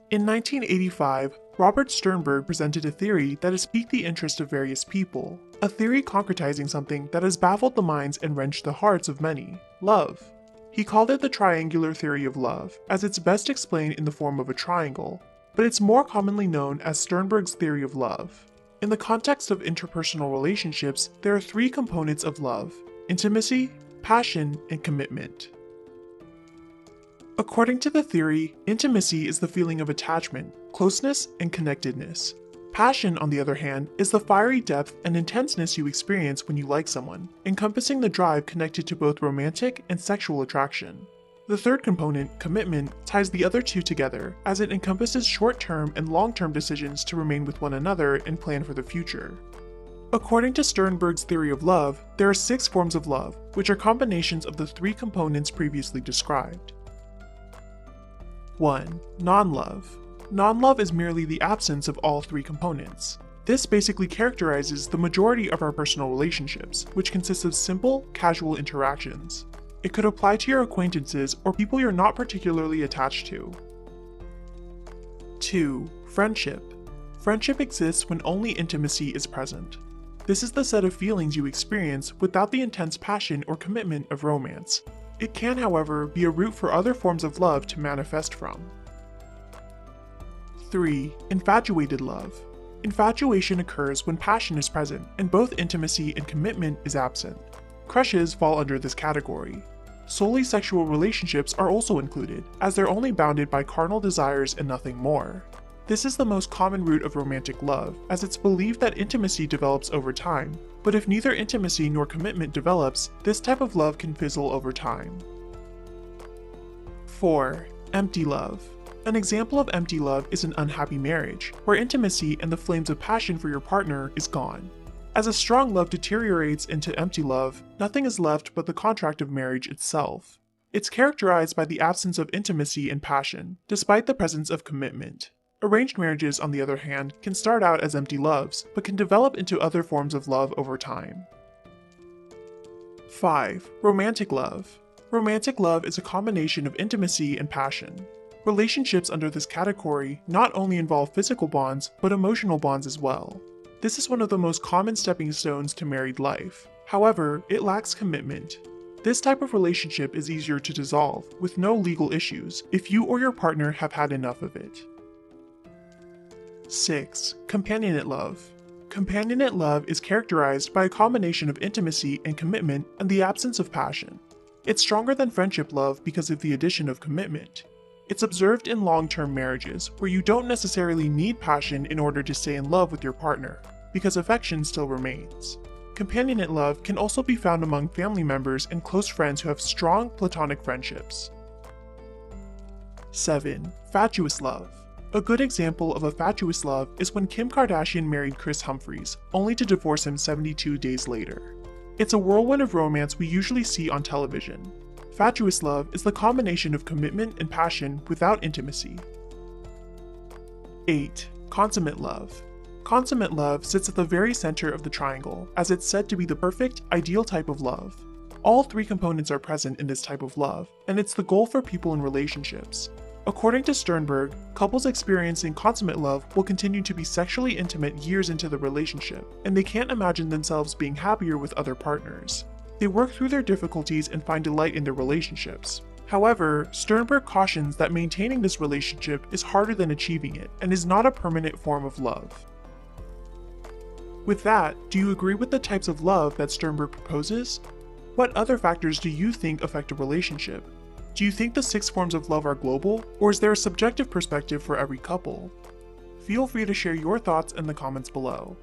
In 1985, Robert Sternberg presented a theory that has piqued the interest of various people, a theory concretizing something that has baffled the minds and wrenched the hearts of many: love. He called it the triangular theory of love, as it's best explained in the form of a triangle, but it's more commonly known as Sternberg's theory of love. In the context of interpersonal relationships, there are three components of love: intimacy, passion, and commitment. According to the theory, intimacy is the feeling of attachment, closeness, and connectedness. Passion, on the other hand, is the fiery depth and intenseness you experience when you like someone, encompassing the drive connected to both romantic and sexual attraction. The third component, commitment, ties the other two together, as it encompasses short-term and long-term decisions to remain with one another and plan for the future. According to Sternberg's theory of love, there are 6 forms of love, which are combinations of the 3 components previously described. 1. Non-love. Non-love is merely the absence of all 3 components. This basically characterizes the majority of our personal relationships, which consists of simple, casual interactions. It could apply to your acquaintances or people you're not particularly attached to. 2. Friendship. Friendship exists when only intimacy is present. This is the set of feelings you experience without the intense passion or commitment of romance. It can, however, be a route for other forms of love to manifest from. 3. Infatuated love. Infatuation occurs when passion is present and both intimacy and commitment is absent. Crushes fall under this category. Solely sexual relationships are also included, as they're only bounded by carnal desires and nothing more. This is the most common root of romantic love, as it's believed that intimacy develops over time, but if neither intimacy nor commitment develops, this type of love can fizzle over time. 4. Empty love. An example of empty love is an unhappy marriage, where intimacy and the flames of passion for your partner is gone. As a strong love deteriorates into empty love, nothing is left but the contract of marriage itself. It's characterized by the absence of intimacy and passion, despite the presence of commitment. Arranged marriages, on the other hand, can start out as empty loves, but can develop into other forms of love over time. 5. Romantic love. Romantic love is a combination of intimacy and passion. Relationships under this category not only involve physical bonds, but emotional bonds as well. This is one of the most common stepping stones to married life. However, it lacks commitment. This type of relationship is easier to dissolve, with no legal issues, if you or your partner have had enough of it. 6. Companionate love. Companionate love is characterized by a combination of intimacy and commitment and the absence of passion. It's stronger than friendship love because of the addition of commitment. It's observed in long-term marriages, where you don't necessarily need passion in order to stay in love with your partner, because affection still remains. Companionate love can also be found among family members and close friends who have strong platonic friendships. 7. Fatuous love. A good example of a fatuous love is when Kim Kardashian married Kris Humphries, only to divorce him 72 days later. It's a whirlwind of romance we usually see on television. Fatuous love is the combination of commitment and passion without intimacy. 8. Consummate love. Consummate love sits at the very center of the triangle, as it's said to be the perfect, ideal type of love. All 3 components are present in this type of love, and it's the goal for people in relationships. According to Sternberg, couples experiencing consummate love will continue to be sexually intimate years into the relationship, and they can't imagine themselves being happier with other partners. They work through their difficulties and find delight in their relationships. However, Sternberg cautions that maintaining this relationship is harder than achieving it, and is not a permanent form of love. With that, do you agree with the types of love that Sternberg proposes? What other factors do you think affect a relationship? Do you think the 6 forms of love are global, or is there a subjective perspective for every couple? Feel free to share your thoughts in the comments below.